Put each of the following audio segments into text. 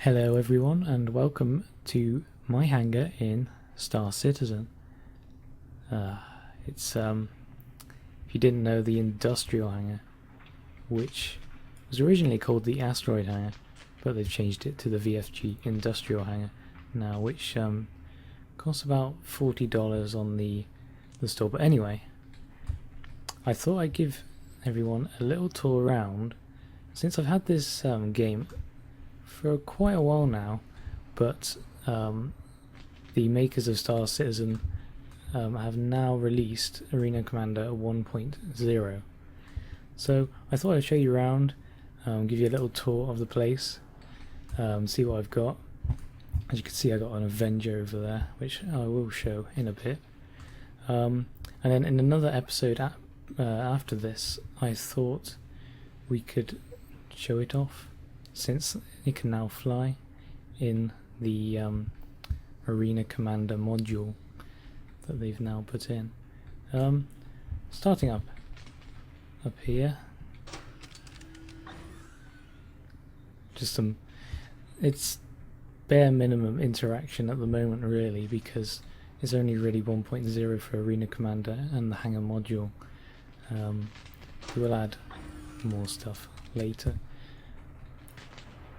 Hello everyone and welcome to my hangar in Star Citizen. It's if you didn't know, the industrial hangar, which was originally called the asteroid hangar, but they've changed it to the VFG industrial hangar now, which costs about $40 on the store. But anyway, I thought I'd give everyone a little tour around since I've had this game for quite a while now, but the makers of Star Citizen have now released Arena Commander 1.0. So I thought I'd show you around, give you a little tour of the place, see what I've got. As you can see, I got an Avenger over there, which I will show in a bit. And then in another episode after this, I thought we could show it off, since it can now fly in the Arena Commander module that they've now put in. Starting up here, just it's bare minimum interaction at the moment really, because it's only really 1.0 for Arena Commander and the Hangar module. We will add more stuff later.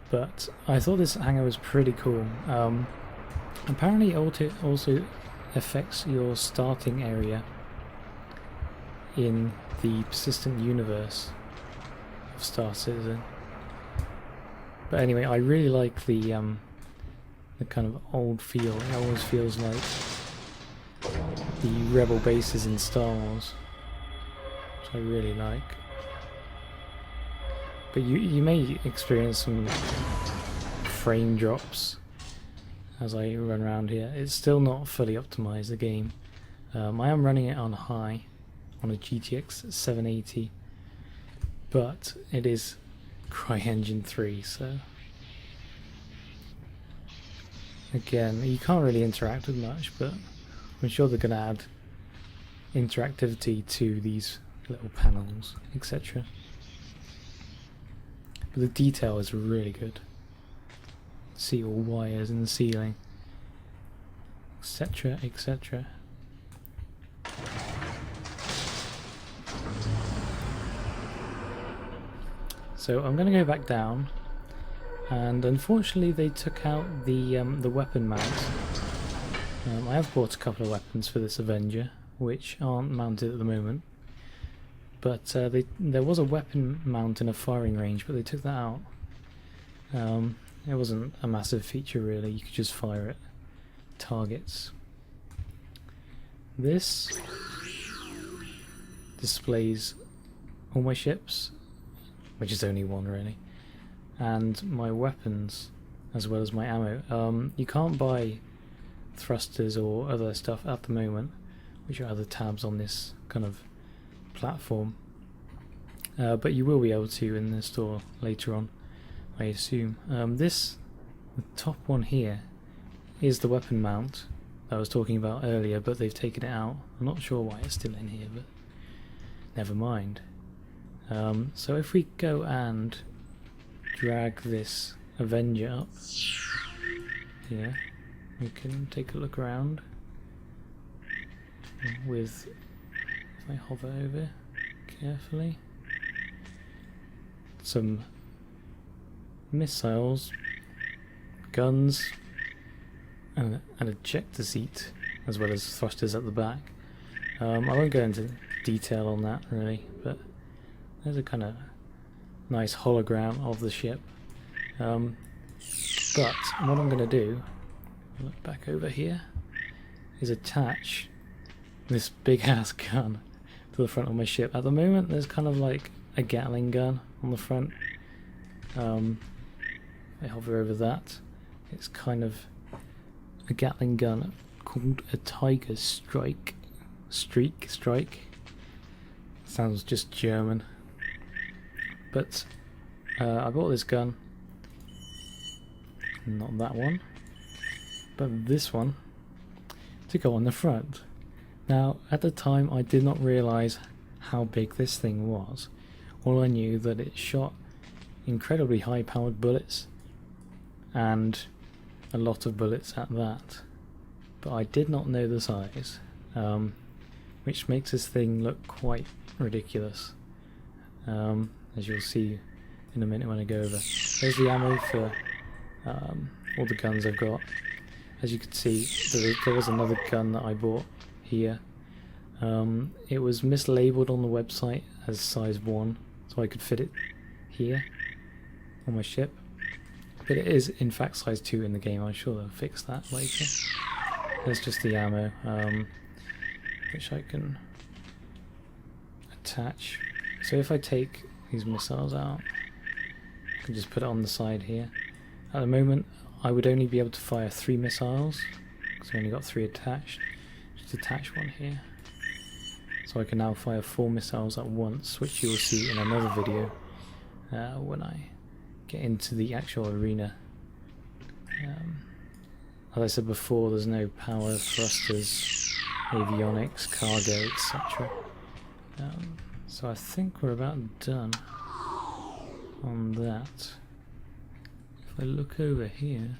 But I thought this hangar was pretty cool. Apparently it also affects your starting area in the persistent universe of Star Citizen. But anyway, I really like the kind of old feel. It always feels like the rebel bases in Star Wars, which I really like. But you may experience some frame drops as I run around here. It's still not fully optimized, the game. I am running it on high, on a GTX 780, but it is CryEngine 3, so again, you can't really interact with much, but I'm sure they're going to add interactivity to these little panels, etc. But the detail is really good. See all wires in the ceiling, etc, etc. So I'm going to go back down, and unfortunately they took out the weapon mount. I have bought a couple of weapons for this Avenger, which aren't mounted at the moment. But there was a weapon mount in a firing range, but they took that out. It wasn't a massive feature really, you could just fire at targets. This displays all my ships, which is only one really, and my weapons as well as my ammo. You can't buy thrusters or other stuff at the moment, which are other tabs on this kind of platform, but you will be able to in the store later on, I assume. The top one here is the weapon mount that I was talking about earlier, but they've taken it out. I'm not sure why it's still in here, but never mind. So if we go and drag this Avenger up here, we can take a look around with, if I hover over carefully, some missiles, guns, and an ejector seat, as well as thrusters at the back. I won't go into detail on that really, but there's a kind of nice hologram of the ship. But what I'm going to do, look back over here, is attach this big ass gun to the front of my ship. At the moment there's kind of like a Gatling gun on the front. I hover over that, it's kind of a Gatling gun called a Tiger Strike. Sounds just German. But I bought this gun, not that one, but this one, to go on the front. Now at the time I did not realise how big this thing was. All I knew that it shot incredibly high powered bullets, and a lot of bullets at that. But I did not know the size, which makes this thing look quite ridiculous, as you'll see in a minute when I go over. There's the ammo for all the guns I've got. As you can see, there was another gun that I bought here. It was mislabeled on the website as size 1, so I could fit it here on my ship. But it is in fact size 2 in the game. I'm sure they'll fix that later. There's just the ammo, which I can attach. So if I take these missiles out, I can just put it on the side here. At the moment, I would only be able to fire 3 missiles, because I only got 3 attached. Just attach one here. So I can now fire 4 missiles at once, which you will see in another video when I get into the actual arena. As I said before, there's no power, thrusters, avionics, cargo, etc. So I think we're about done on that. If I look over here,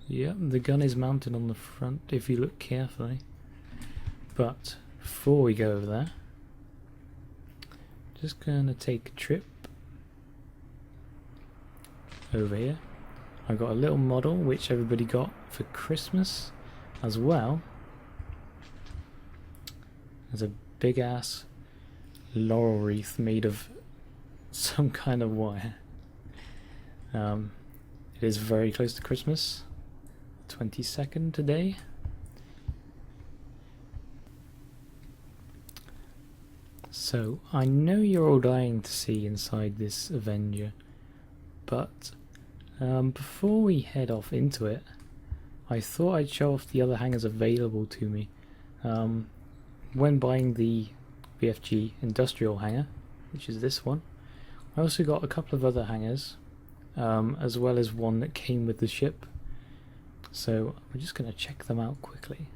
yep, the gun is mounted on the front if you look carefully. But before we go over there, just gonna take a trip over here. I got a little model which everybody got for Christmas as well. There's a big ass laurel wreath made of some kind of wire. It is very close to Christmas, 22nd today. So I know you're all dying to see inside this Avenger, but before we head off into it, I thought I'd show off the other hangars available to me. When buying the VFG industrial hangar, which is this one, I also got a couple of other hangars, as well as one that came with the ship. So we're just going to check them out quickly.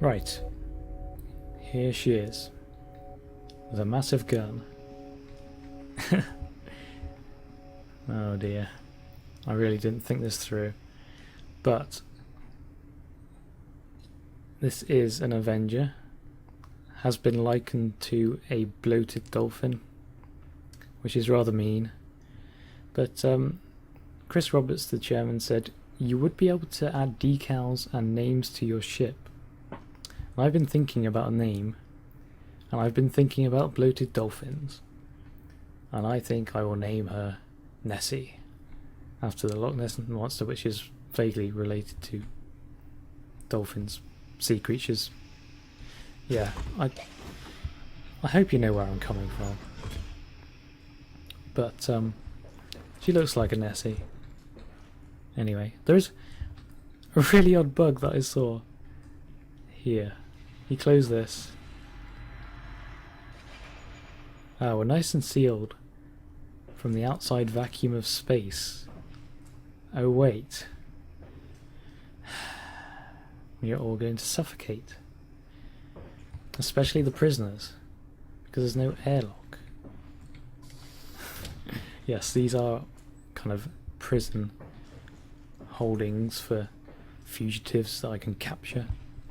Right. Here she is. With a massive gun. Oh dear. I really didn't think this through. But this is an Avenger. Has been likened to a bloated dolphin, which is rather mean. But Chris Roberts, the chairman, said you would be able to add decals and names to your ship. And I've been thinking about a name, and I've been thinking about bloated dolphins, and I think I will name her Nessie, after the Loch Ness monster, which is vaguely related to dolphins, sea creatures. Yeah, I hope you know where I'm coming from. But she looks like a Nessie. Anyway, there's a really odd bug that I saw here. You close this. Oh, we're nice and sealed from the outside vacuum of space. Oh wait. You're all going to suffocate. Especially the prisoners, because there's no airlock. Yes, these are kind of prison holdings for fugitives that I can capture.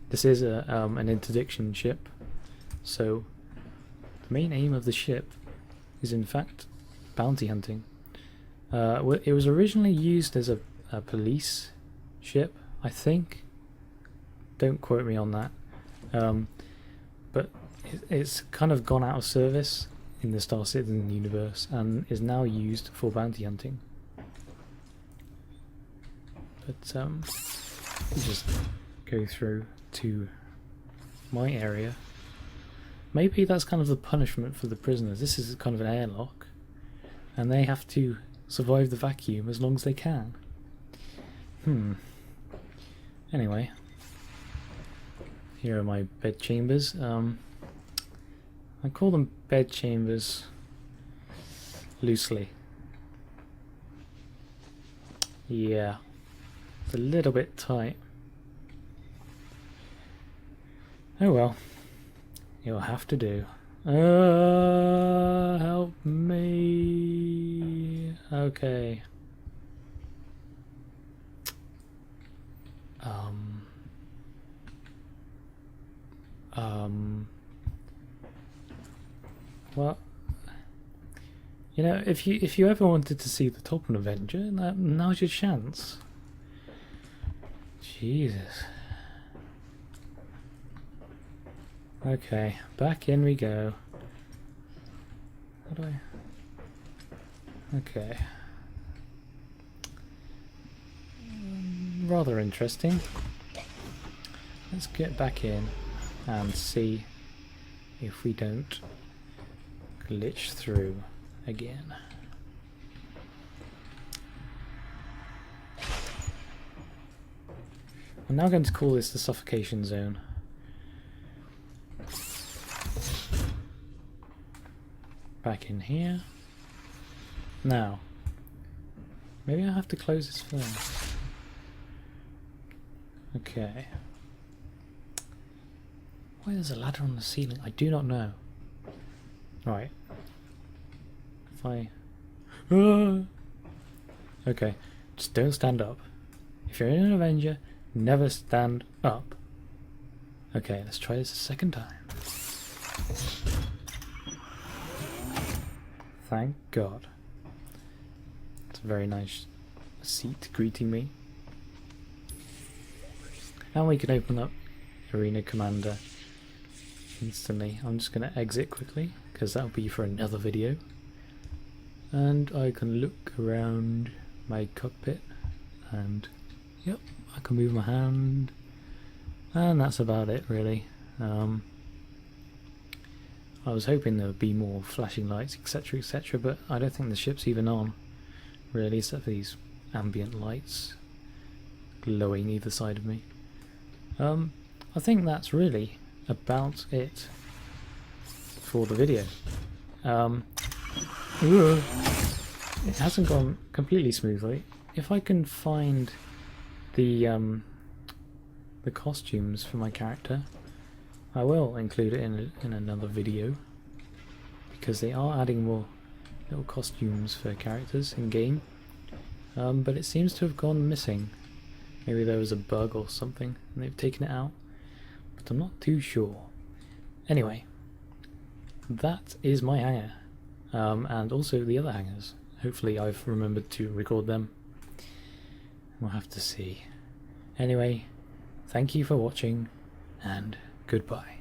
This is an interdiction ship, so the main aim of the ship is in fact bounty hunting. It was originally used as a police ship, I think. Don't quote me on that. But it's kind of gone out of service in the Star Citizen universe and is now used for bounty hunting. But just go through to my area. Maybe that's kind of the punishment for the prisoners. This is kind of an airlock, and they have to survive the vacuum as long as they can. Anyway, here are my bed chambers. I call them bed chambers loosely. Yeah, it's a little bit tight. Oh well, it'll have to do. Help me. Okay. Well, you know, if you ever wanted to see the top of an Avenger, now's your chance. Jesus. Okay, back in we go. How do I? Okay. Rather interesting. Let's get back in and see if we don't glitch through again. I'm now going to call this the suffocation zone. Back in here. Now, maybe I have to close this first. Okay. Why there's a ladder on the ceiling? I do not know. Right. If I... Okay. Just don't stand up. If you're in an Avenger, never stand up. Okay, let's try this a second time. Thank God. It's a very nice seat greeting me. And we can open up Arena Commander instantly. I'm just going to exit quickly because that'll be for another video. And I can look around my cockpit and yep, I can move my hand. And that's about it really. I was hoping there would be more flashing lights, etc, but I don't think the ship's even on really, except for these ambient lights glowing either side of me. I think that's really about it for the video. It hasn't gone completely smoothly. If I can find the costumes for my character, I will include it in another video, because they are adding more little costumes for characters in game, but it seems to have gone missing. Maybe there was a bug or something and they've taken it out, but I'm not too sure. Anyway, that is my hangar, and also the other hangars. Hopefully I've remembered to record them. We'll have to see. Anyway, thank you for watching, and goodbye.